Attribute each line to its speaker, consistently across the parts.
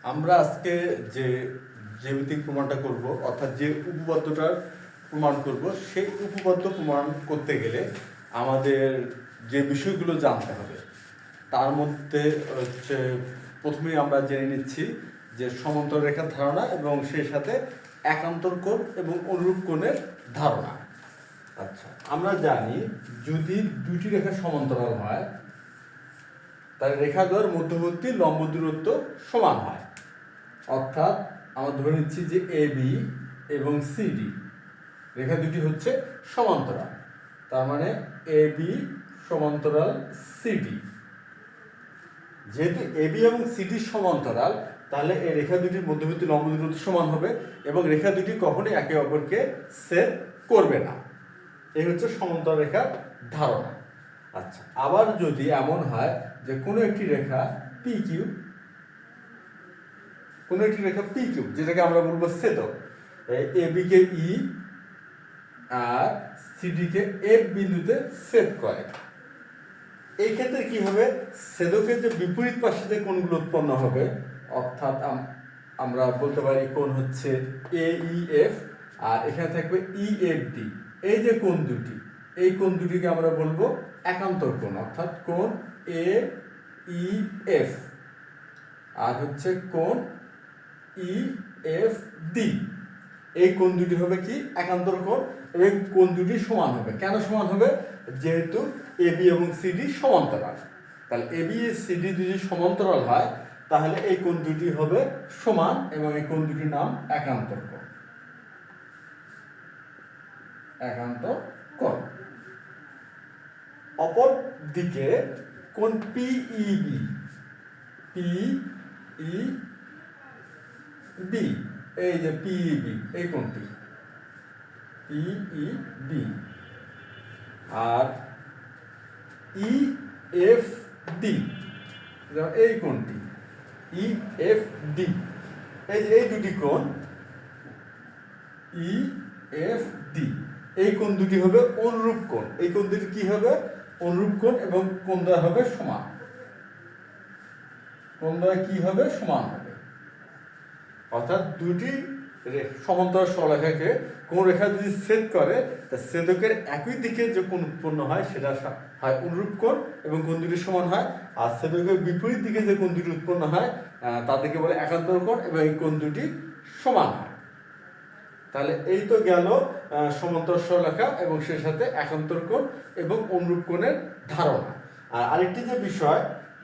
Speaker 1: আমরা আজকে যে জ্যামিতিক প্রমাণটা করব অর্থাৎ যে উপপাদ্যটার প্রমাণ করব সেই উপপাদ্য প্রমাণ করতে গেলে আমাদের যে বিষয়গুলো জানতে হবে তার মধ্যে হচ্ছে প্রথমেই আমরা জেনে নিচ্ছি যে সমান্তর রেখার ধারণা এবং সেই সাথে একান্তর কোণ এবং অনুরূপ কোণের ধারণা। আচ্ছা, আমরা জানি যদি দুটি রেখা সমান্তরাল হয় তাহলে রেখাদ্বয়ের মধ্যবর্তী লম্ব দূরত্ব সমান হয়। অর্থাৎ আমরা ধরে নিচ্ছি যে এ বি এবং সিডি রেখা দুটি হচ্ছে সমান্তরাল, তার মানে এ বি সমান্তরাল সিডি। যেহেতু এ বি এবং সিডি সমান্তরাল তাহলে এই রেখা দুটির মধ্যবর্তী লম্ব দূরত্ব সমান হবে এবং রেখা দুটি কখনোই একে অপরকে ছেদ করবে না। এই হচ্ছে সমান্তরাল রেখার ধারণা। আচ্ছা, আবার যদি এমন হয় যে কোনো একটি রেখা পি কিউ, কোনো একটি রেখা পি কিউ যেটাকে আমরা বলবো ছেদক, A B K E R CD K F বিন্দুতে ছেদ করে, এই ক্ষেত্রে কি হবে, ছেদকের যে বিপরীত পাশে যে কোণগুলো উৎপন্ন হবে অর্থাৎ আমরা বলতে পারি কোণ হচ্ছে এ ই এফ আর এখানে থাকবে ই এফ ডি। এই যে কোণ দুটি, এই কোণ দুটিকে আমরা বলবো একান্তর কোণ, অর্থাৎ কোণ এ ই এফ আর হচ্ছে কোণ ই এফ ডি। এই কোণ দুটি হবে কি একান্তর কোণ এবং কোণ দুটি সমান হবে। কেন সমান হবে? যেহেতু এ বি এবং সিডি সমান্তরাল। তাহলে এ বি সিডি যদি সমান্তরাল হয় তাহলে এই কোণ দুটি হবে সমান এবং এই কোণ দুটির নাম একান্তর কোণ। একান্তর কোণ। অপর দিকে কোণ পিইবি, পিইবি, এই যে পিইবি এই কোণটি পিইবি আর ইএফডি এই কোণটি ইএফডি, এই যে এই দুটি কোণ ইএফডি, এই কোণ দুটি হবে অনুরূপ কোণ। এই কোণ দুটি কি হবে? অনুরূপ কোণ এবং কোণদ্বয় হবে সমান। কোণদ্বয় কি হবে? সমান হবে। অর্থাৎ দুটি সমান্তরাল সরলরেখাকে কোন রেখা যদি ছেদ করে তা ছেদকের একই দিকে যে কোণ উৎপন্ন হয় সেটা হয় অনুরূপ কোণ এবং কোণ দুটি সমান হয়, আর ছেদকের বিপরীত দিকে যে কোণ দুটি উৎপন্ন হয় তাদেরকে বলে একান্তর কোণ এবং এই কোণ দুটি সমান হয়। তাহলে এই তো গেল সমান্তরাল সরলরেখা এবং সেই সাথে একান্তর কোণ এবং অনুরূপ কোণের ধারণা। আর আরেকটি যে বিষয়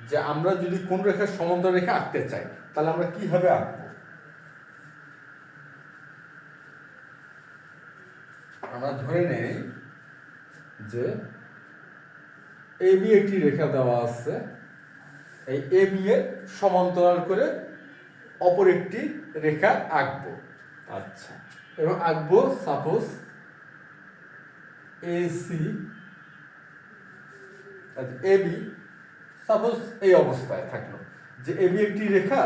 Speaker 1: যে আমরা যদি কোন রেখার সমান্তরাল রেখা আঁকতে চাই তাহলে আমরা কিভাবে আঁকবো? আমরা ধরে নেই যে এ বি একটি রেখা দেওয়া আছে, এই এ বি এর সমান্তরাল করে অপর একটি রেখা আঁকবো। আচ্ছা, এবং আঁকবো suppose AC A B, suppose এই অবস্থায় থাকলো যে এ বি একটি রেখা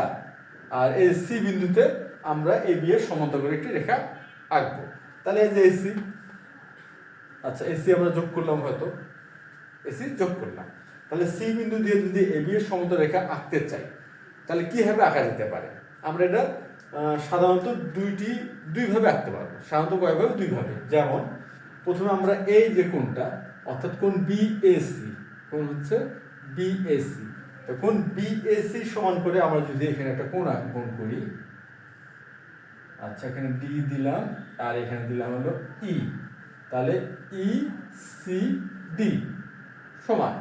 Speaker 1: আর এই সি বিন্দুতে আমরা এ বি এর সমান্তরাল করে একটি রেখা আঁকবো। তাহলে এই যে এসি, আচ্ছা এসি আমরা যোগ করলাম, হয়তো এসি যোগ করলাম। তাহলে সি বিন্দু দিয়ে যদি এ বি এর সমান্তরাল রেখা আঁকতে চাই তাহলে কিভাবে আঁকা যেতে পারে? আমরা এটা সাধারণত দুইভাবে আঁকতে পারবো। সাধারণত কয়ভাবে? দুইভাবে। যেমন প্রথমে আমরা এই যে কোণটা অর্থাৎ কোণ বিএসি, কোণ হচ্ছে বিএসি, তো কোণ বিএসি সমান করে আমরা যদি এখানে একটা কোণ অঙ্কন করি, আচ্ছা এখানে ডি দিলাম আর এখানে দিলাম হলো ই, তাহলে ই সি ডি সমান,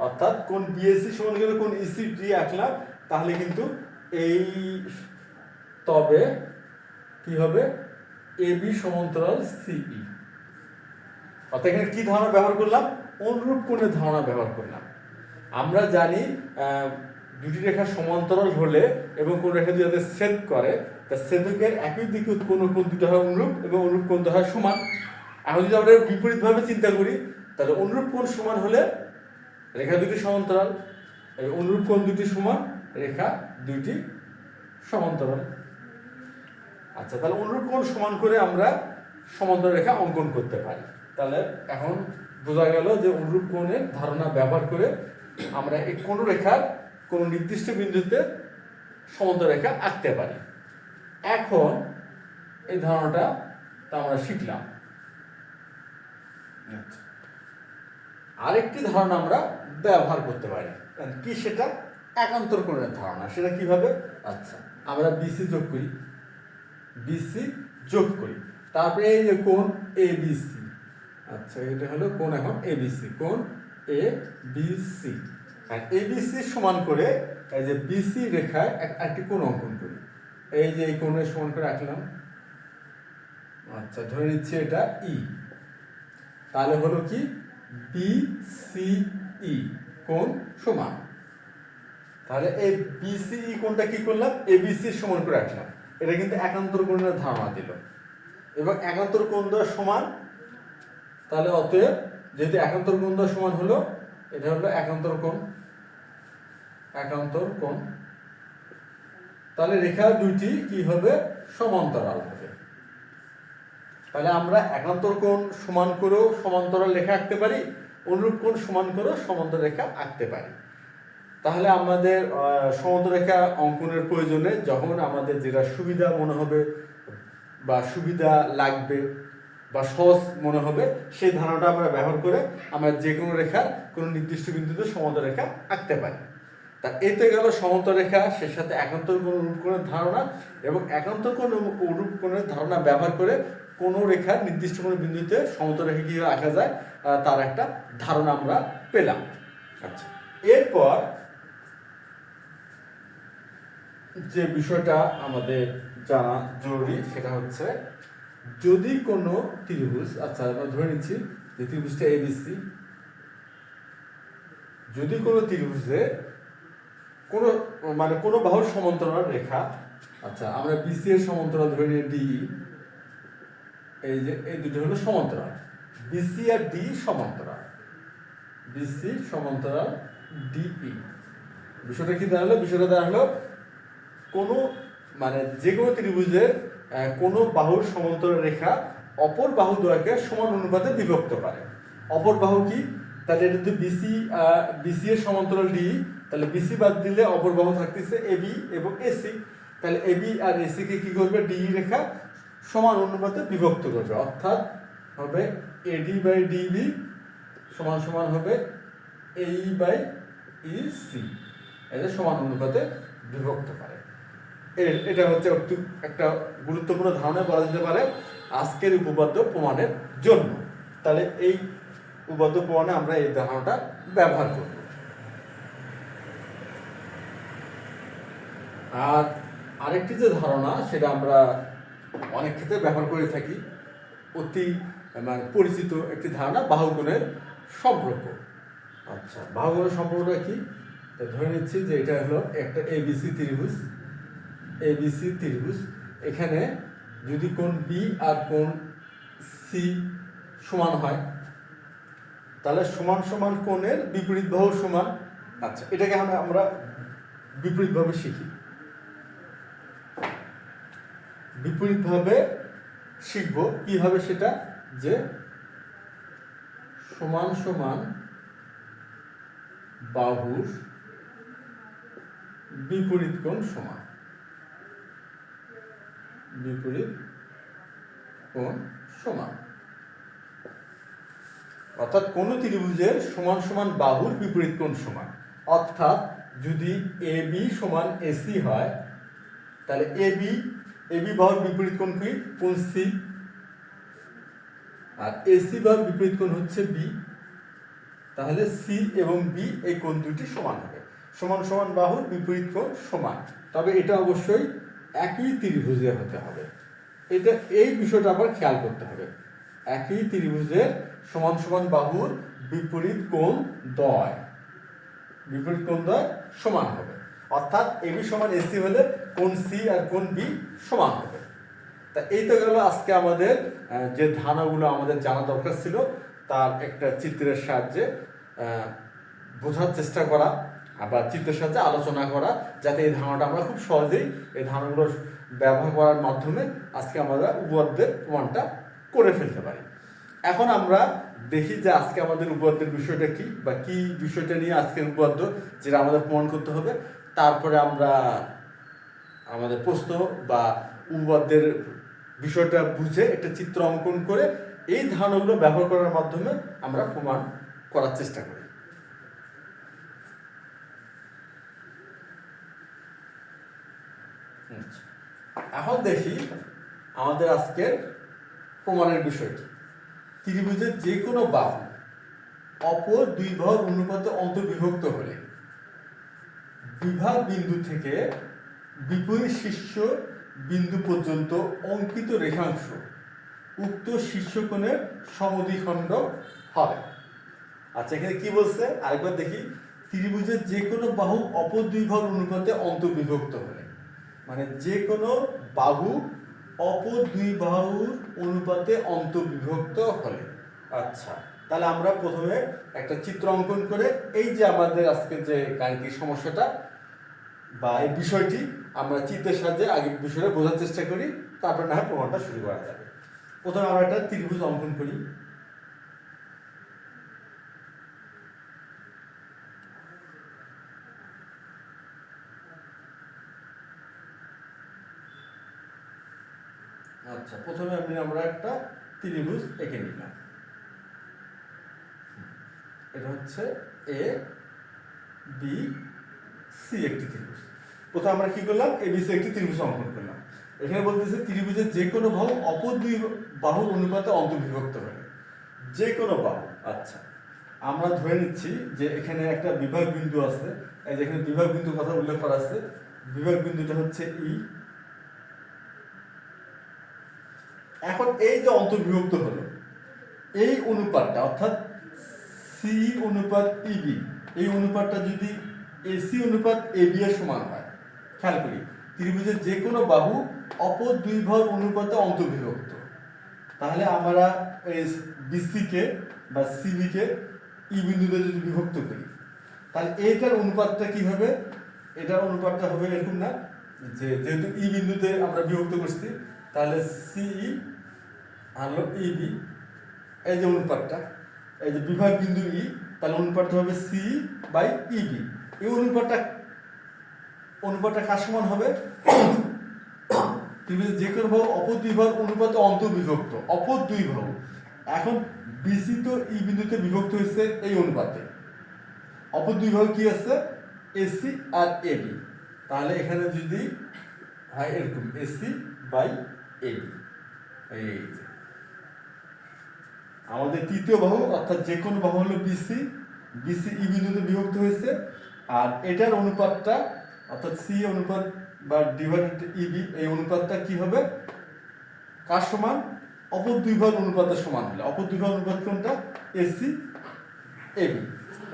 Speaker 1: অর্থাৎ কোণ বিএসি সমান করে কোণ ইসি ডি আঁকলাম, তাহলে কিন্তু এই তবে কি হবে? এ বি সমান্তরাল সিই। অর্থাৎ এখানে কি ধারণা ব্যবহার করলাম? অনুরূপ কোণের ধারণা ব্যবহার করলাম। আমরা জানি দুটি রেখা সমান্তরাল হলে এবং কোন রেখা যদি ছেদ করে তা ছেদকের একই দিকে উৎপন্ন কোণ দুটো হয় অনুরূপ এবং অনুরূপ কোণ হয় সমান। এখন যদি আমরা বিপরীতভাবে চিন্তা করি তাহলে অনুরূপ কোণ সমান হলে রেখা দুটি সমান্তরাল, এই অনুরূপ কোণ দুটি সমান রেখা দুটি সমান্তরাল। আচ্ছা, তাহলে অনুরূপ কোণ সমান করে আমরা সমান্তরাল রেখা অঙ্কন করতে পারি। তাহলে এখন বোঝা গেল যে অনুরূপ কোণের ধারণা ব্যবহার করে আমরা এই কোন রেখার কোন নির্দিষ্ট বিন্দুতে সমান্তর রেখা আঁকতে পারি। এখন এই ধারণাটা তা আমরা শিখলাম। আরেকটি ধারণা আমরা ব্যবহার করতে পারি, কি সেটা? একান্তর কোণের ধারণা। সেটা কিভাবে? আচ্ছা, আমরা বিসি যোগ করি, বিসি যোগ করি, তারপরে এই যে কোণ এ বিসি। আচ্ছা, এটা হলো কোণ এখন এ বিসি, কোণ এ বিসি। এ বিসি সমান করে এই যে বিসি রেখায় একটি কোণ অঙ্কন করি। এই যে এই কোণের সমান করে রাখলাম। আচ্ছা, ধরে নিচ্ছি এটা ই। তাহলে হলো কি বিসিই কোণ সমান। তাহলে এই বিসিই কোণটা কি করলাম? এবিসি সমান করে রাখলাম। এটা কিন্তু একান্তর কোণের ধারণা দিল এবং একান্তর কোণ দ্বয় সমান। তাহলে অতএব যেহেতু একান্তর কোণ দ্বয় সমান হলো, এটা হলো একান্তর কোণ, একান্তর কোণ। তাহলে রেখা দুইটি কি হবে? সমান্তরাল হবে। তাহলে আমরা একান্তর কোণ সমান করেও সমান্তরাল রেখা আঁকতে পারি, অনুরূপ কোণ সমান করেও সমান্তর রেখা আঁকতে পারি। তাহলে আমাদের সমান্তর রেখা অঙ্কনের প্রয়োজনে যখন আমাদের যেটা সুবিধা মনে হবে বা সুবিধা লাগবে বা সহজ মনে হবে, সেই ধারণাটা আমরা ব্যবহার করে আমরা যে কোনো রেখার কোনো নির্দিষ্ট বিন্দুতে সমান্তর রেখা আঁকতে পারি। তা এতে গেল সমান্তর রেখা, সে সাথে একান্তর কোণ অনুরূপ কোণের ধারণা, এবং একান্তর কোণ অনুরূপ কোণের ধারণা ব্যবহার করে কোনো রেখার নির্দিষ্ট কোনো বিন্দুতে সমান্তর রেখা কীভাবে আঁকা যায় তার একটা ধারণা আমরা পেলাম। আচ্ছা, এরপর যে বিষয়টা আমাদের জানা জরুরি সেটা হচ্ছে, যদি কোনো ত্রিভুজ, আচ্ছা আমরা ধরে নিচ্ছি যে ত্রিভুজটা এবিসি, যদি কোনো ত্রিভুজে কোনো কোনো বাহুর সমান্তরাল রেখা, আচ্ছা আমরা বিসি এর সমান্তরাল ধরে নিই ডি, এই যে এই দুটো হলো সমান্তরাল, বিসি আর ডি সমান্তরাল, বিসি সমান্তরাল ডিই। বিষয়টা কি দাঁড়ালো? বিষয়টা দাঁড়ালো কোনো যে কোনো ত্রিভুজের কোনো বাহুর সমান্তরাল রেখা অপর বাহু দ্বয়কে সমান অনুপাতে বিভক্ত করে। অপর বাহু কি? তাহলে এটা যদি বিসি এর সমান্তরাল ডি, তাহলে বিসি বাদ দিলে অপর বাহু থাকতেছে এবি এবং এসি। তাহলে এবি আর এসি কে কি করবে? ডি রেখা সমান অনুপাতে বিভক্ত করবে, অর্থাৎ হবে এডি বাই ডিবি সমান সমান হবে এই বাই ইসি, এটা সমান অনুপাতে বিভক্ত করে। এটা হচ্ছে একটা গুরুত্বপূর্ণ ধারণা বলা যেতে পারে আজকের উপপাদ্য প্রমাণের জন্য। তাহলে এই উপপাদ্য প্রমাণে আমরা এই ধারণাটা ব্যবহার করব। আর আরেকটি যে ধারণা, সেটা আমরা অনেক ক্ষেত্রে ব্যবহার করে থাকি, অতি পরিচিত একটি ধারণা, বাহুকোণের সম্পর্ক। আচ্ছা, বাহুকোণের সম্পর্কটা কি? ধরে নিচ্ছি যে এটা হলো একটা এবিসি ত্রিভুজ, এবিসি ত্রিভুজ। এখানে যদি কোণ বি আর কোণ সি সমান হয়, তাহলে সমান সমান কোণের বিপরীত বাহু সমান। আচ্ছা, এটাকে আমরা বিপরীতভাবে শিখি, বিপরীতভাবে শিখব কিভাবে সেটা, যে সমান সমান বাহুর বিপরীত কোণ সমান, বিপরীত কোণ সমান। অর্থাৎ কোন ত্রিভুজের সমান সমান বাহুর বিপরীত কোণ সমান। অর্থাৎ যদি এবি সমান এসি হয়, তাহলে এবি বাহুর বিপরীত কোণ কি? কোণ সি। আর এসি বাহুর বিপরীত কোণ হচ্ছে বি। তাহলে সি এবং বি এই কোণ দুটি সমান হবে। সমান সমান বাহুর বিপরীত কোণ সমান, তবে এটা অবশ্যই একই ত্রিভুজে হতে হবে। এই বিষয়টা আবার খেয়াল করতে হবে, একই ত্রিভুজের সমান সমান বাহুর বিপরীত কোণ দ্বয়, বিপরীত কোণ দ্বয় সমান হবে। অর্থাৎ এবি সমান এসি হলে কোণ সি আর কোণ বি সমান হবে। তা এই তো গেল আজকে আমাদের যে ধারণাগুলো আমাদের জানা দরকার ছিল, তার একটা চিত্রের সাহায্যে বোঝার চেষ্টা করা, আবার চিত্রের সাহায্যে আলোচনা করা, যাতে এই ধারণাটা আমরা খুব সহজেই এই ধারণাগুলো ব্যবহার করার মাধ্যমে আজকে আমরা উপপাদ্যের প্রমাণটা করে ফেলতে পারি। এখন আমরা দেখি যে আজকে আমাদের উপপাদ্যের বিষয়টা কি, বা কি বিষয়টা নিয়ে আজকের উপপাদ্য যেটা আমাদের প্রমাণ করতে হবে। তারপরে আমরা আমাদের প্রশ্ন বা উপপাদ্যের বিষয়টা বুঝে একটা চিত্র অঙ্কন করে এই ধারণাগুলো ব্যবহার করার মাধ্যমে আমরা প্রমাণ করার চেষ্টা করি। এখন দেখি আমাদের আজকের প্রমাণের বিষয়টি। ত্রিভুজের যে কোনো বাহু অপর দুই বাহুর অনুপাতে অন্তর্বিভক্ত হলে বিভাগ বিন্দু থেকে বিপরীত শীর্ষ বিন্দু পর্যন্ত অঙ্কিত রেখাংশ উক্ত শীর্ষকোণের সমদ্বিখণ্ড হবে। আচ্ছা, এখানে কি বলছে আরেকবার দেখি। ত্রিভুজের যে কোনো বাহু অপর দুই বাহুর অনুপাতে অন্তর্বিভক্ত হলে, মানে যে কোনো বাহু অপর দুই বাহুর অনুপাতে অন্তর্বিভক্ত হলে। আচ্ছা, তাহলে আমরা প্রথমে একটা চিত্র অঙ্কন করে এই যে আমাদের আজকে যে গাণিতিক সমস্যাটা বা এই বিষয়টি আমরা চিত্রের সাহায্যে আগে বিষয়টা বোঝার চেষ্টা করি, তারপর না হয় প্রমাণটা শুরু করা যাবে। প্রথমে আমরা একটা ত্রিভুজ অঙ্কন করি। আচ্ছা, প্রথমে আমরা একটা ত্রিভুজ এঁকে নিলাম। এটা হচ্ছে এ বি সি একটি ত্রিভুজ। প্রথমে আমরা কি করলাম, এ বি সি একটি ত্রিভুজ অঙ্কন করলাম। এখানে বলতেছে ত্রিভুজের যে কোনো বাহু অপর দুই বাহুর অনুপাতে অন্তর্বিভক্ত হবে, যে কোনো বাহু। আচ্ছা, আমরা ধরে নিচ্ছি যে এখানে একটা বিভাগ বিন্দু আছে। এই যে এখানে বিভাগ বিন্দুর কথা উল্লেখ করা আছে। বিভাগ বিন্দুটা হচ্ছে ই। এখন এই যে অন্তর্বিভক্ত হলো, এই অনুপাতটা অর্থাৎ সি অনুপাত ইবি, এই অনুপাতটা যদি এসি অনুপাত এবি এর সমান হয়, খেয়াল করি ত্রিভুজের যে কোনো বাহু অপর দুই বাহুর অনুপাতে অন্তর্বিভক্ত, তাহলে আমরা এই বিসি কে বা সিবি কে ই বিন্দুতে যদি বিভক্ত করি, তাহলে এইটার অনুপাতটা কি হবে? এটার অনুপাতটা হবে এরকম না, যে যেহেতু ই বিন্দুতে আমরা বিভক্ত করছি, তাহলে সিই আর ইবি, এই যে অনুপাতটা, এই যে বিভাগ বিন্দু ই, তাহলে অনুপাতটা হবে সি বাই ইবি। এই অনুপাতটা কার সমান হবে? ত্রিভুজের যে কোনো বাহু অপর দুই বাহুর অনুপাতে অন্তর্বিভক্ত, অপর দুই বাহু। এখন বিসি তো ই বিন্দুতে বিভক্ত হয়েছে এই অনুপাতে, অপর দুই বাহু কি আছে? এসি আর এবি। তাহলে এখানে যদি হয় এরকম এসি বাই এবি, এই যে আমাদের তৃতীয় বাহু অর্থাৎ যে কোনো বাহু হলো বিসি, বিসি ই বিন্দুতে বিভক্ত হয়েছে, আর এটার অনুপাতটা অর্থাৎ সি অনুপাত বা ডিভাইডেড ইবি, এই অনুপাতটা কি হবে? কার সমান? অপর দুই বাহুর অনুপাতের সমান হলে। অপর দুই বাহুর অনুপাত কোনটা? এসি এবি,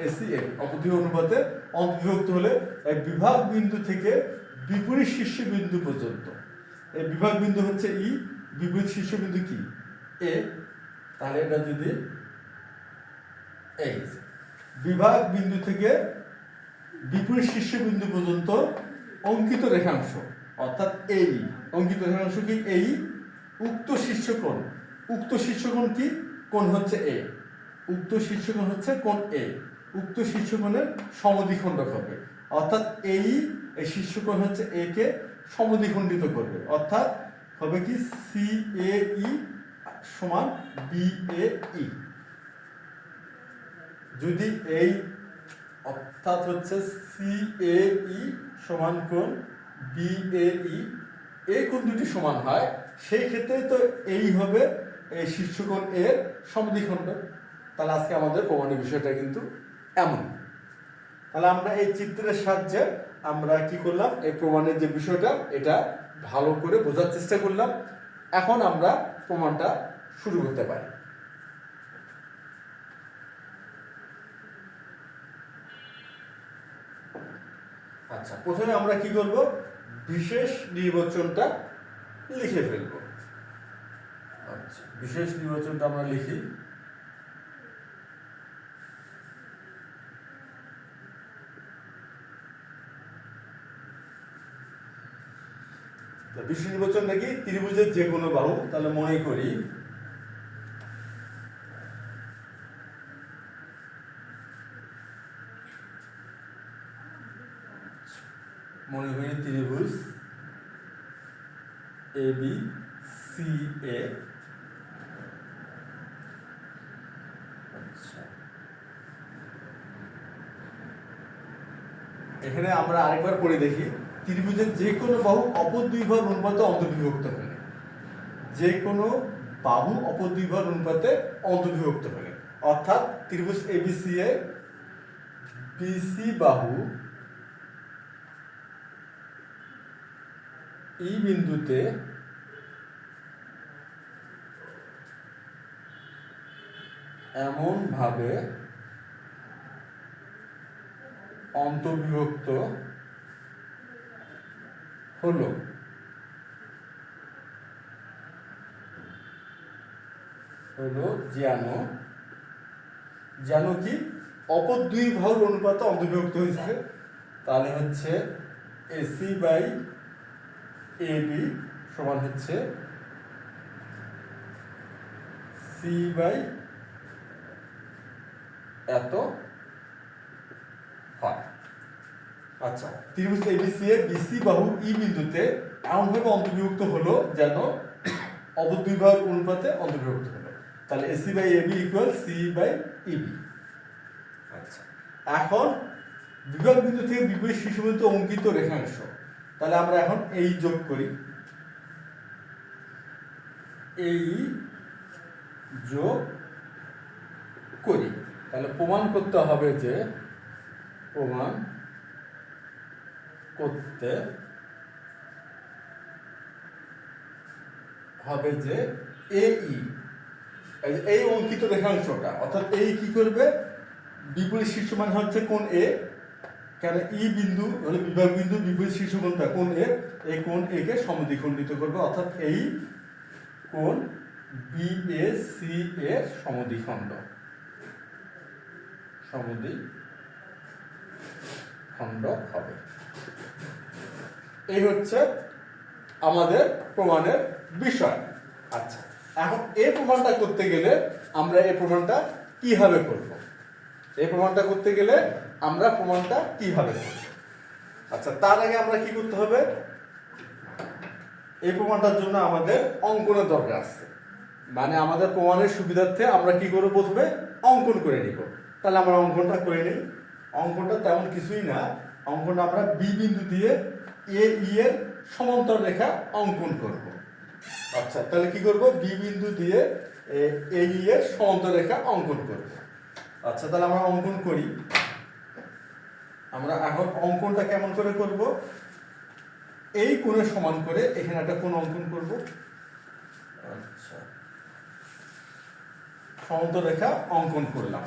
Speaker 1: এসি এবি অপর দুই অনুপাতে অন্তর্বিভক্ত হলে এই বিভাগ বিন্দু থেকে বিপরীত শীর্ষ বিন্দু পর্যন্ত, এই বিভাগ বিন্দু হচ্ছে ই, বিপরীত শীর্ষ বিন্দু কি? এ। তাহলে এটা যদি এই বিভাগ বিন্দু থেকে বিপরীত শীর্ষ বিন্দু পর্যন্ত অঙ্কিত রেখাংশ অর্থাৎ এই অঙ্কিত রেখাংশ কি? এই উক্ত শীর্ষকোণ, উক্ত শীর্ষকোণ কি? কোণ হচ্ছে এ, উক্ত শীর্ষকোণ হচ্ছে কোণ এ, উক্ত শীর্ষকোণের সমদ্বিখণ্ডক হবে। অর্থাৎ এই শীর্ষকোণ হচ্ছে এ কে সমদ্বিখণ্ডিত করবে, অর্থাৎ হবে কি? সি এ ই সমান বি এ ই। যদি এই অর্থাৎ হচ্ছে সি এ ই সমান কোণ বি এ ই, এই কোণ দুটি সমান হয়, সেই ক্ষেত্রে তো এই হবে এই শীর্ষকোণ এর সমদ্বিখণ্ড। তাহলে আজকে আমাদের প্রমাণের বিষয়টা কিন্তু এমন। তাহলে আমরা এই চিত্রের সাহায্যে আমরা কি করলাম? এই প্রমাণের যে বিষয়টা এটা ভালো করে বোঝার চেষ্টা করলাম। এখন আমরা প্রমাণটা শুরু করতে পারি। আচ্ছা, প্রথমে আমরা কি করব? বিশেষ নির্বাচনটা লিখে ফেলব। আচ্ছা, বিশেষ নির্বাচনটা আমরা লিখি। বিশেষ নির্বাচনটা কি? ত্রিভুজের যে কোনো বাহু, তাহলে মনে করি ত্রিভুজ এ বি সি এ। আচ্ছা, এখানে আমরা আরেকবার পড়ে দেখি, ত্রিভুজের যে কোনো বাহু অপর দুই বাহুর অনুপাতে অন্তর্বিভক্ত হলে, যে কোনো বাহু অপর দুই বাহুর অনুপাতে অন্তর্বিভক্ত হলে, অর্থাৎ ত্রিভুজ এবিসি এ বিসি বাহু ই বিন্দুতে এমন ভাবে অন্তর্বিভক্ত হলো যেন কি অপর দুই বাহুর অনুপাতে অন্তর্বিভক্ত হয়েছে। তাহলে হচ্ছে এসি বাই এ বি সমান হচ্ছে সি বাই এত হয়। আচ্ছা, ত্রিভুজ এবিসি এর বিসি বাহু ই বিন্দুতে এমনভাবে অন্তর্বিভক্ত হলো যেন অপর দুই বাহুর অনুপাতে অন্তর্বিভক্ত হলো। তাহলে AC by AB equal C by EB. আচ্ছা, এখন বিভাগ বিন্দু থেকে বিপরীত শীর্ষ পর্যন্ত অঙ্কিত রেখাংশ, তাহলে আমরা এখন এই যোগ করি, এই যোগ করি। তাহলে প্রমাণ করতে হবে যে এই অঙ্কিত রেখাংশটা, অর্থাৎ এই কি করবে, বিপরীত শীর্ষ মানে হচ্ছে কোণ এ, কেন ই বিন্দু হলো বিভাগ বিন্দু, বিপরীত শীর্ষ কোণটা কোণ এ, এই কোণ এ কে সমদ্বিখণ্ডিত করবে, অর্থাৎ এই কোণ বিএসি এর সমদ্বিখণ্ড হবে। এই হচ্ছে আমাদের প্রমাণের বিষয়। আচ্ছা, এখন এই প্রমাণটা করতে গেলে আমরা এই প্রমাণটা কিভাবে করব? আচ্ছা, তার আগে আমরা কি করতে হবে, এই প্রমাণটার জন্য আমাদের অঙ্কনের দরকার আছে। মানে আমাদের প্রমাণের সুবিধার্থে আমরা কি করব, প্রথমে অঙ্কন করে নিব। তাহলে আমরা অঙ্কনটা করে নিই। অঙ্কনটা তেমন কিছুই না, অঙ্কনটা আমরা বি বিন্দু দিয়ে এ ই এর সমান্তরাল রেখা অঙ্কন করব। আচ্ছা, তাহলে কি করব, বি বিন্দু দিয়ে এ ই এর সমান্তরাল রেখা অঙ্কন করব। আচ্ছা, তাহলে আমরা অঙ্কন করি। আমরা এখন অঙ্কনটা কেমন করে করব, এই কোণের সমান করে এখানে একটা কোণ অঙ্কন করব। আচ্ছা, সমান্তরাল রেখা অঙ্কন করলাম।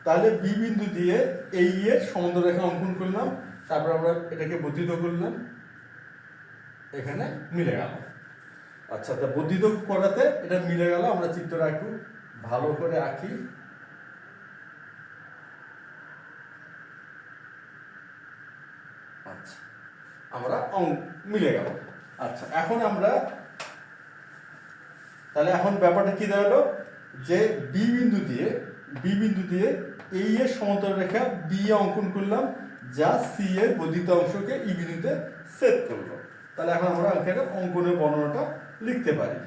Speaker 1: তাহলে বি বিন্দু দিয়ে এই এর সমান্তরাল রেখা অঙ্কন করলাম, তারপর আমরা এটাকে বর্ধিত করলাম, এখানে মিলে গেল। আচ্ছা, তা বর্ধিত করাতে এটা মিলে গেল। আমরা চিত্রটা একটু ভালো করে আঁকি। আচ্ছা, আমরা মিলে গেল। আচ্ছা, এখন আমরা তাহলে এখন ব্যাপারটা কি দাঁড়ালো, যে বি বিন্দু দিয়ে এই এর সমান্তরাল রেখা বি অঙ্কন করলাম, যা সি এর বর্ধিত অংশকে ই বিন্দুতে ছেদ করলো। তাহলে এখন আমরা এখানে অঙ্কনের বর্ণনাটা লিখতে পারি।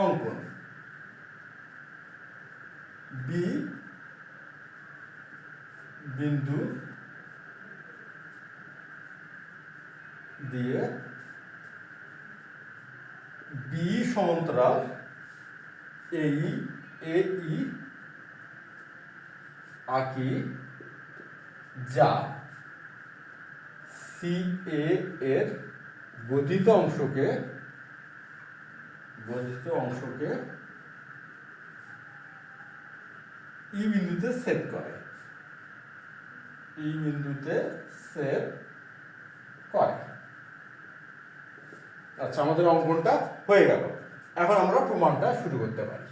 Speaker 1: অঙ্কন বি বিন্দু দিয়ে বি সমান্তরাল এই এ ই আঁকি, যা সি এ এর বর্ধিত অংশকে ই বিন্দুতে ছেদ করে। আচ্ছা, আমাদের অঙ্কনটা হয়ে গেল। এখন আমরা প্রমাণটা শুরু করতে পারি।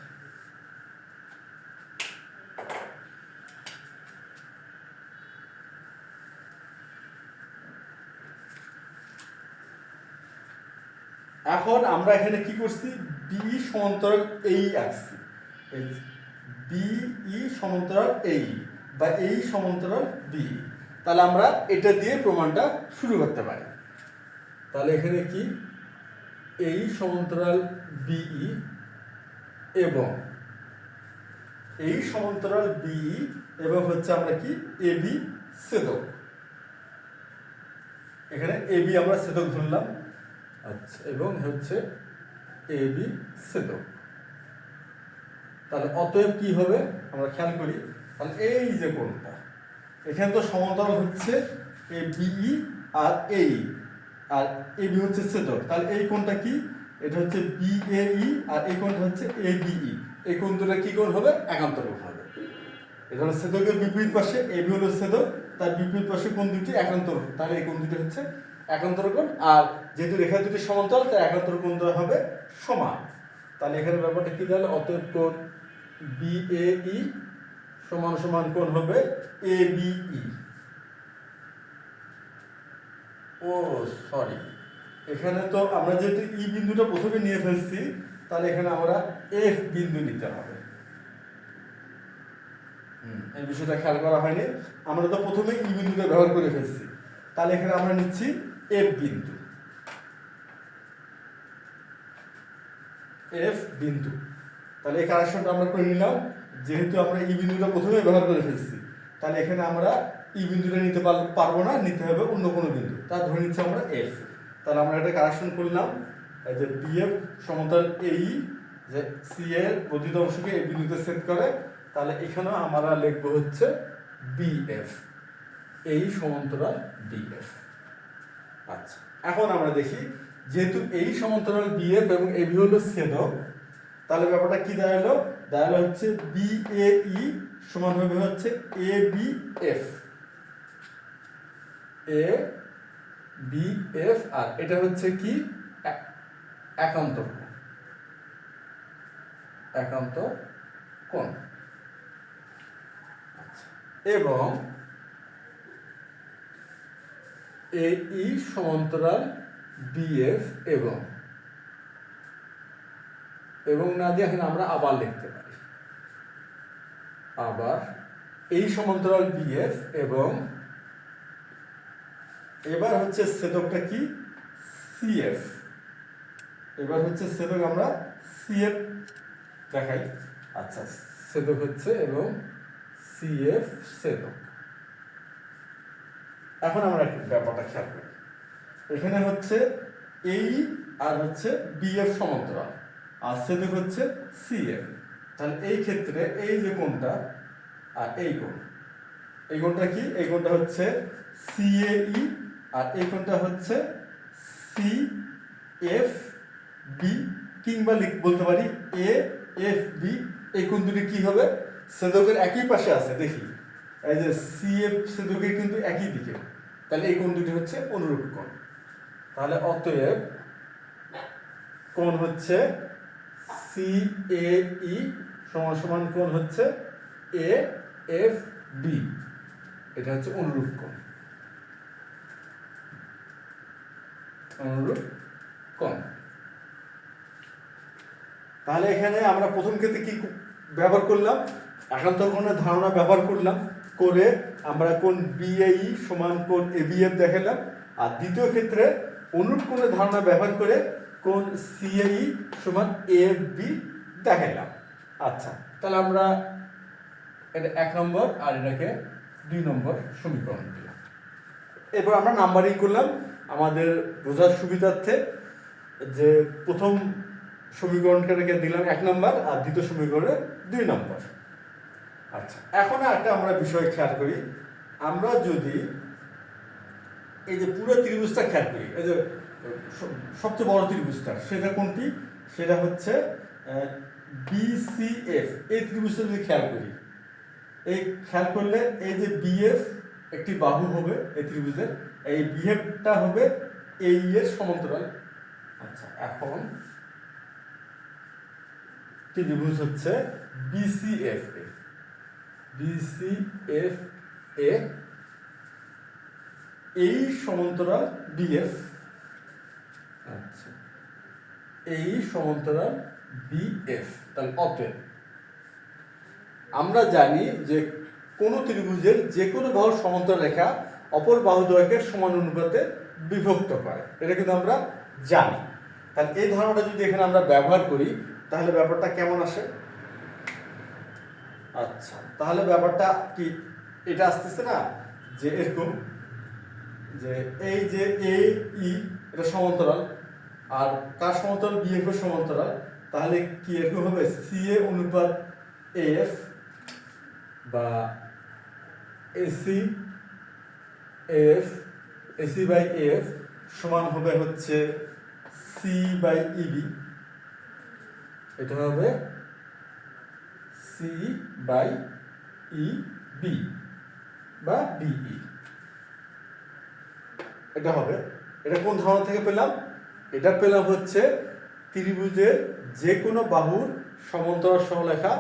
Speaker 1: এখন আমরা এখানে কি করছি, বি সমান্তরাল এই আঁকছি, বিই সমান্তরাল এই বা এই সমান্তরাল বি। তাহলে আমরা এটা দিয়ে প্রমাণটা শুরু করতে পারি। তাহলে এখানে কি, এই সমান্তরাল বিই এবং এই সমান্তরাল বিই এবং হচ্ছে আমরা কি এবি ছেদক, এখানে এবি আমরা ছেদক ধরলাম, আচ্ছা, এবং হচ্ছে এবি ছেদক। তাহলে অতএব কি হবে আমরা খেয়াল করি, তাহলে এই যে কোণটা এখানে তো সমান্তরাল হচ্ছে এ বিই আর এই, আর এবি হচ্ছে ছেদক, তাহলে এই কোণটা কি, এটা হচ্ছে বিএই আর এই কোণটা হচ্ছে এবিই, এই কোণ দুটো কি কোণ হবে, একান্তর কোণ হবে। এটা হলো ছেদকের বিপরীত পাশে, এবি হলো ছেদক, তার বিপরীত পাশে কোণ দুটি একান্তর, তাহলে এই কোণ দুটি হচ্ছে একান্তর কোণ, আর যেহেতু রেখা দুটি সমান্তরাল তাই একান্তর কোণ দ্বয় হবে সমান। তাহলে এখানে ব্যাপারটা কি তাহলে অতএব কোণ বিএই সমান সমান কোণ হবে এবিই। ও সরি, এখানে তো আমরা যেহেতু ই বিন্দুটা প্রথমে নিয়ে ফেলছি, তাহলে এখানে আমরা এফ বিন্দু নিতে হবে। এই বিষয়টা খেয়াল করা হয়নি, আমরা তো প্রথমে ই বিন্দুটা ব্যবহার করে ফেলছি, তাহলে এখানে আমরা নিচ্ছি এফ বিন্দু, এফ বিন্দু। তাহলে এই কারেকশনটা আমরা করে নিলাম, যেহেতু আমরা ই বিন্দুটা প্রথমে ব্যবহার করে ফেলছি, তাহলে এখানে আমরা ই বিন্দুটা নিতে পারবো না, নিতে হবে অন্য কোনো বিন্দু, তা ধরে নিচ্ছি আমরা এফ। তাহলে আমরা এটা কারেকশন করলাম, এই যে বিএফ সমান্তরাল এই, যে সি এর বর্ধিত অংশকে এই বিন্দুতে ছেদ করে, তাহলে এখানেও আমরা লিখবো হচ্ছে বিএফ, এই সমান্তরাল বিএফ। আচ্ছা, এখন আমরা দেখি যেহেতু এই সমান্তরাল বিএফ এবং এবি হলো ছেদক, তাহলে ব্যাপারটা কি দাঁড়ালো, দাঁড়ালো হচ্ছে বিএই সমান হবে হচ্ছে এবিএফ, এবিএফ, আর এটা হচ্ছে কি একান্ত কোণ, একান্ত কোণ। এবং এই সমান্তরাল বিএফ এবং না দিয়ে এখানে আমরা আবার লিখতে পারি, আবার এই সমান্তরাল বিএফ এবং এবার হচ্ছে ছেদকটা কি সিএফ, এবার হচ্ছে ছেদক আমরা সিএফ দেখাই। আচ্ছা, ছেদক হচ্ছে এবং সিএফ ছেদক। এখন আমরা ব্যাপারটা খেয়াল করি, এখানে হচ্ছে এই আর হচ্ছে বিএফ সমান্তরাল আর ছেদক হচ্ছে সিএফ, তাহলে এই ক্ষেত্রে এই যে কোণটা আর এই কোণ, এই কোণটা কি, এই কোণটা হচ্ছে সিএই আর এই কোণটা হচ্ছে সিএফ বি, কিংবা বলতে পারি এ এফ বি। এই কোণ দুটি কি হবে, ছেদকের একই পাশে আছে, দেখি এই যে সিএফ ছেদকের কিন্তু একই দিকে, তাহলে এই কোণ দুটি হচ্ছে অনুরূপ কোণ। তাহলে অতএব কোণ হচ্ছে সিএই সমান সমান কোণ হচ্ছে এ এফ বি, এটা হচ্ছে অনুরূপ কোণ, অনুরূপ কোণ। তাহলে এখানে আমরা প্রথম ক্ষেত্রে কি ব্যবহার করলাম, একান্তর কোণের ধারণা ব্যবহার করলাম, করে আমরা কোণ বিএই সমান কোণ এবিএফ দেখালাম, আর দ্বিতীয় ক্ষেত্রে অনুরূপ কোণের ধারণা ব্যবহার করে কোণ সিএই সমান এফ বি দেখালাম। আচ্ছা, তাহলে আমরা এটা 1 নম্বর আর এটাকে 2 নম্বর সমীকরণ দিলাম। এরপর আমরা নাম্বারিং করলাম আমাদের বোঝার সুবিধার্থে, যে প্রথম সমীকরণটাকে দিলাম 1 নম্বর আর দ্বিতীয় সমীকরণে 2 নম্বর। আচ্ছা, এখন একটা আমরা বিষয় খেয়াল করি, আমরা যদি এই যে পুরো ত্রিভুজটা খেয়াল করি, এই যে সবচেয়ে বড় ত্রিভুজটা, সেটা কোনটি, সেটা হচ্ছে বিসিএফ। এই ত্রিভুজটা যদি খেয়াল করি, এই খেয়াল করলে এই যে বিএফ একটি বাহু হবে এই ত্রিভুজের, এই বিএফটা হবে এই এর সমান্তরাল। আচ্ছা, এখন ত্রিভুজ হচ্ছে বিসিএফ, বিসিএফ এ এই সমান্তরাল বিএফ, আচ্ছা এই সমান্তরাল বিএফ। তাহলে অতএব আমরা জানি যে কোন ত্রিভুজের যে কোনো বাহুর সমান্তরাল রেখা অপর বাহুদ্বয়কে সমান অনুপাতে বিভক্ত করে, এটা কিন্তু আমরা জানি। তাহলে এই ধারণাটা যদি এখানে আমরা ব্যবহার করি তাহলে ব্যাপারটা কেমন আসে? আচ্ছা, তাহলে ব্যাপারটা কি এটা আসতেছে না যে এরকম যে এই যে এ ই এটা সমান্তরাল, আর কার সমান্তরাল? বিএফ এর সমান্তরাল। তাহলে কি এরকম হবে সি এ অনুপাত এফ বা AC F, AC by F সমান হবে হচ্ছে সি বাই ইবি। এটা হবে সি বাই ই বি বা বিই। এটা হবে, এটা কোন ধারণা থেকে পেলাম? এটা পেলাম হচ্ছে ত্রিভুজের যে কোনো বাহুর সমান্তরাল সরলরেখা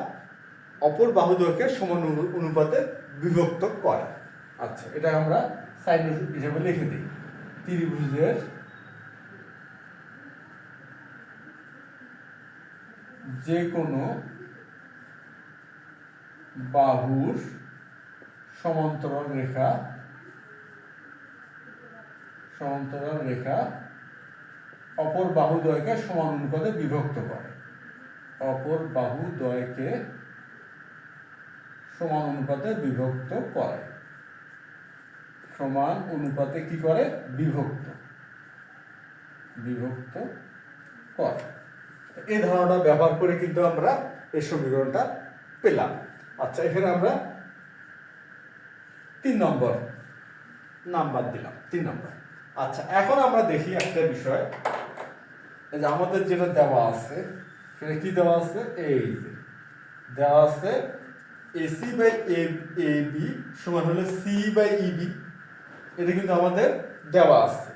Speaker 1: অপর বাহু দৈর্ঘ্যের সমান অনুপাতে বিভক্ত করা। আচ্ছা, এটা আমরা সাইন হিসেবে লিখে দিই। ত্রিভুজের যে কোনো বাহুর সমান্তরাল রেখা অপর বাহু দ্বয়কে সমান অনুপাতে বিভক্ত করে। অপর বাহু দ্বয়কে সমান অনুপাতে বিভক্ত করে। সমান অনুপাতে কি করে? বিভক্ত করে। এই ধারণাটা ব্যবহার করে কিন্তু আমরা এই সমীকরণটা পেলাম। আচ্ছা, এখানে আমরা 3 নম্বর দিলাম, 3 নম্বর। আচ্ছা, এখন আমরা দেখি একটা বিষয়, এই যে আমাদের যেটা দেওয়া আছে সেটা কি দেওয়া আছে? এই যে দেওয়া আছে এসি বাই এ বি সমান হলো সি বাই ইবি। এটা কিন্তু আমাদের দেওয়া আছে।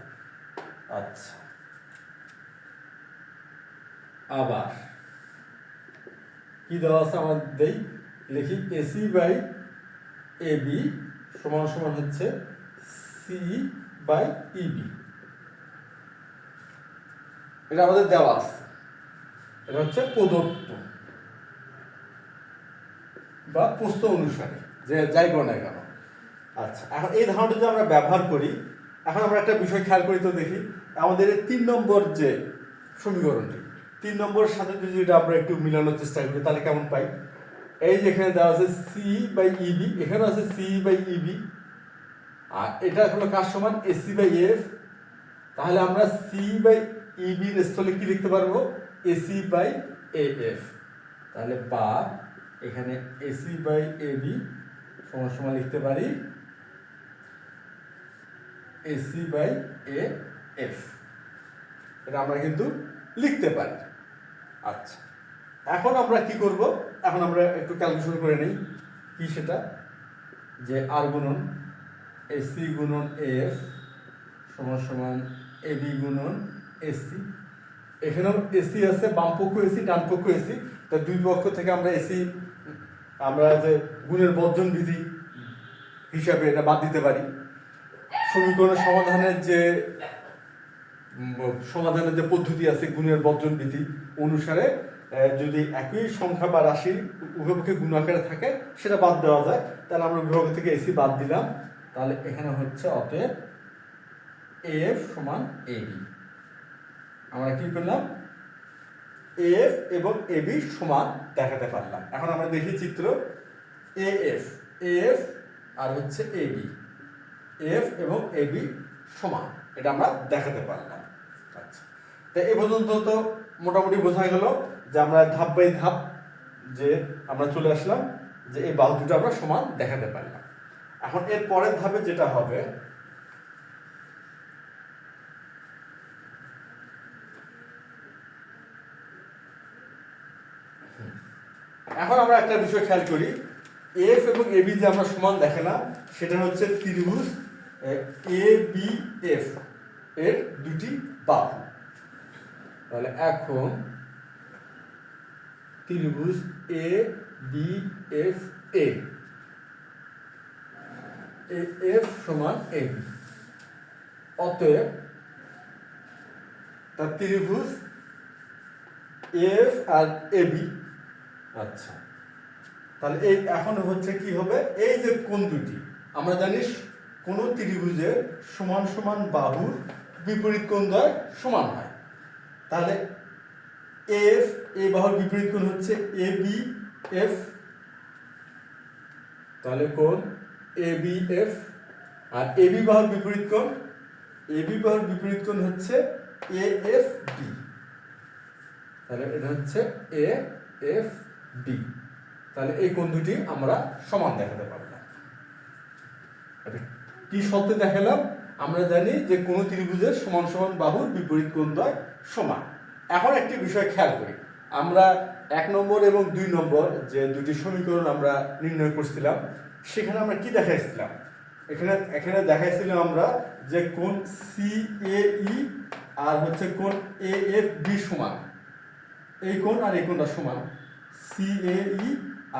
Speaker 1: আচ্ছা, আবার কি দেওয়া আছে আমাদের দেই, লিখি এসি বাই এ বি সমান সমান হচ্ছে সি বাই ইবি। এটা আমাদের দেওয়া আছে, এটা হচ্ছে প্রদত্ত বা প্রস্থ অনুসারে যে যাই করো না কেন। আচ্ছা, এখন এই ধারণাটা যদি আমরা ব্যবহার করি, এখন আমরা একটা বিষয় খেয়াল করি তো দেখি আমাদের 3 নম্বর যে সমীকরণটি, 3 নম্বরের সাথে যদি এটা আমরা একটু মিলানোর চেষ্টা করি তাহলে কেমন পাই? এই যে এখানে দেওয়া আছে সি বাই ইবি, এখানে আছে সি বাই ইবি, আর এটা হলো কার সমান? AC by F. তাহলে আমরা সি বাই ইবির স্থলে কি লিখতে পারবো? AC by F. তাহলে বা এখানে এসি বাই এবি সমান সমান লিখতে পারি এসি বাই এফ। এটা আমরা কিন্তু লিখতে পারি। আচ্ছা, এখন আমরা কি করব? এখন আমরা একটু ক্যালকুলেশন করে নিই। কি সেটা? যে আর গুণন এসি গুণন এফ সমান সমান এবি গুণন এসি। এখানেও এসি আছে, বাম পক্ষ এসি, ডান পক্ষ এসি। তা দুই পক্ষ থেকে আমরা এসি, আমরা যে গুণের বর্জন বিধি হিসাবে এটা বাদ দিতে পারি। সমীকরণ সমাধানের যে পদ্ধতি আছে গুণের বর্জন বিধি অনুসারে যদি একই সংখ্যা বা রাশি উভয়পক্ষে গুণ আকারে থাকে সেটা বাদ দেওয়া যায়। তাহলে আমরা উভয়পক্ষ থেকে এসি বাদ দিলাম। তাহলে এখানে হচ্ছে অতএব এফ সমান এবি। আমরা কি পেলাম? এফ এবং এবি সমান দেখাতে পারলাম। এখন আমরা দেখি চিত্র এফ আর হচ্ছে এবি, এফ এবং এবি সমান, এটা আমরা দেখাতে পারলাম। আচ্ছা, তো এই পর্যন্ত তো মোটামুটি বোঝা গেল যে আমরা ধাপ বাই ধাপ যে আমরা চলে আসলাম যে এই বাহু দুটো আমরা সমান দেখাতে পারলাম। এখন এর পরের ধাপে যেটা হবে, এখন আমরা একটা বিষয় খেয়াল করি, এফ এবং এবি যে আমরা সমান দেখালাম সেটা হচ্ছে ত্রিভুজ এ বি এফ এর দুটি বাহু। তাহলে এখন ত্রিভুজ এ বি এফ এফ সমান এবি, অতএব তার ত্রিভুজ এফ আর এবি। আচ্ছা, তাহলে এই এখন হচ্ছে কি হবে? এই যে কোণ দুটি, আমরা জানি কোন ত্রিভুজের সমান সমান বাহুর বিপরীত কোণ দ্বয় সমান হয়। তাহলে এফ এ বাহুর বিপরীত কোণ হচ্ছে এ বি এফ, তাহলে কোণ A B F. R A B বাহুর বিপরীত কোণ, এ বি বাহুর বিপরীত কোণ হচ্ছে এ এফ বি, তাহলে এটা হচ্ছে এ এফ বি। তাহলে এই কোণ দুটি আমরা সমান দেখাতে পারলাম। কি শর্তে দেখালাম? আমরা জানি যে কোন ত্রিভুজের সমান সমান বাহুর বিপরীত কোণ দ্বয় সমান। এখন একটি বিষয় খেয়াল করি, আমরা 1 নম্বর এবং 2 নম্বর যে দুটি সমীকরণ আমরা নির্ণয় করছিলাম, সেখানে আমরা কি দেখাইছিলাম? এখানে দেখাইছিলাম আমরা যে কোণ সিএই আর হচ্ছে কোণ এএফবি সমান, এই কোণ আর এই কোণটা সমান, সিএই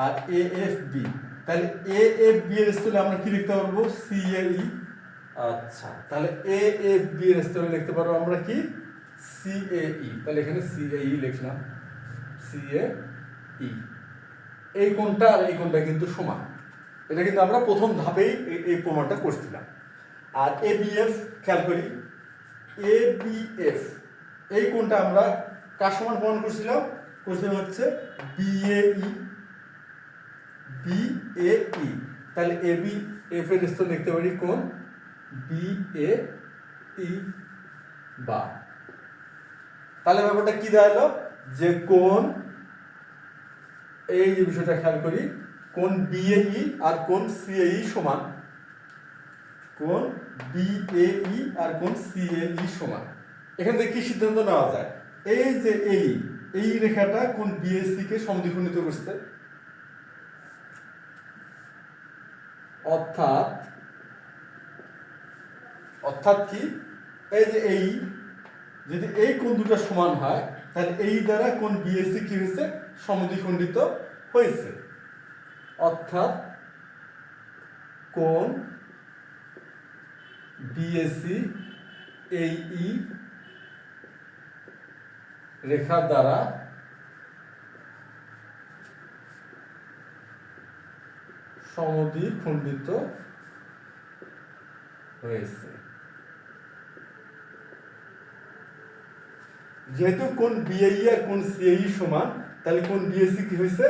Speaker 1: আর এএফবি। তাহলে এএফবি এর স্থলে আমরা কি লিখতে পারবো? সিএই। আচ্ছা, তাহলে এএফবি এর স্থলে লিখতে পারবো আমরা কি? সিএই। তাহলে এখানে সিএই লিখলাম, সিএই। এই কোণটা আর এই কোণটা কিন্তু সমান, এটা কিন্তু আমরা প্রথম ধাপেই এই প্রমাণটা করছিলাম। আর এবিএফ খেয়াল করি, এবিএফ এই কোণটা আমরা কার সমান প্রমাণ করছিলাম হচ্ছে বিএই, বিএই। তাহলে এবি এফ এর স্থলে লিখতে পারি কোণ বিএই বা। তাহলে ব্যাপারটা কি দাঁড়ালো? যে কোণ, এই যে বিষয়টা খেয়াল করি, কোণ বিএই আর কোণ সিএই সমান, কোণ বিএই আর কোণ সিএই সমান। এখান থেকে কি সিদ্ধান্ত নেওয়া যায়? এই যে এই রেখাটা কোণ বিএসি কে সমদ্বিখণ্ডিত করছে, অর্থাৎ কি? এই যে যদি এই কোণ দুটো সমান হয়, তাহলে এই দ্বারা কোণ বিএসি কি হয়েছে? সমদ্বিখণ্ডিত হয়েছে। অর্থাৎ কোণ বিএসি এই রেখা দ্বারা সমদ্বিখণ্ডিত হয়েছে। যেহেতু কোণ বিএই আর কোণ সিএই সমান, তাহলে কোণ বিএসি কি হয়েছে?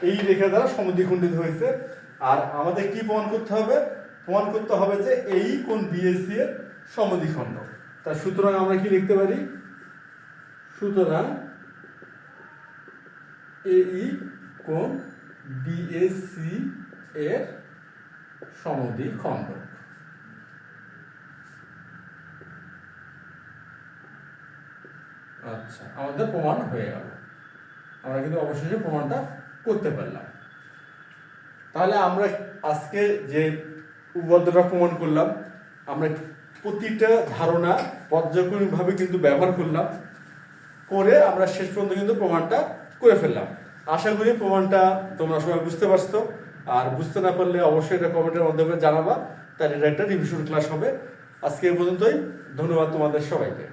Speaker 1: এই রেখা দ্বারা সমদ্বিখণ্ডিত হয়েছে। আর আমাদের কি প্রমাণ করতে হবে? প্রমাণ করতে হবে যে এই কোণ বিএসি এর সমদ্বিখণ্ড। তার সুতরাং আমরা কি লিখতে পারি? সুতরাং এই কোণ বিএসি এর সমদ্বিখণ্ড। আচ্ছা, আমাদের প্রমাণ হয়ে গেল, আমরা কিন্তু অবশেষে প্রমাণটা করতে পারলাম। তাহলে আমরা আজকে যে উপপাদ্যটা প্রমাণ করলাম, আমরা প্রতিটা ধারণা পর্যায়ক্রমিকভাবে কিন্তু ব্যবহার করলাম, করে আমরা শেষ পর্যন্ত কিন্তু প্রমাণটা করে ফেললাম। আশা করি প্রমাণটা তোমরা সবাই বুঝতে পারছো। আর বুঝতে না পারলে অবশ্যই এটা কমেন্টের মাধ্যমে জানাবা, তাহলে এটা একটা রিভিশন ক্লাস হবে। আজকে এই পর্যন্তই, ধন্যবাদ তোমাদের সবাইকে।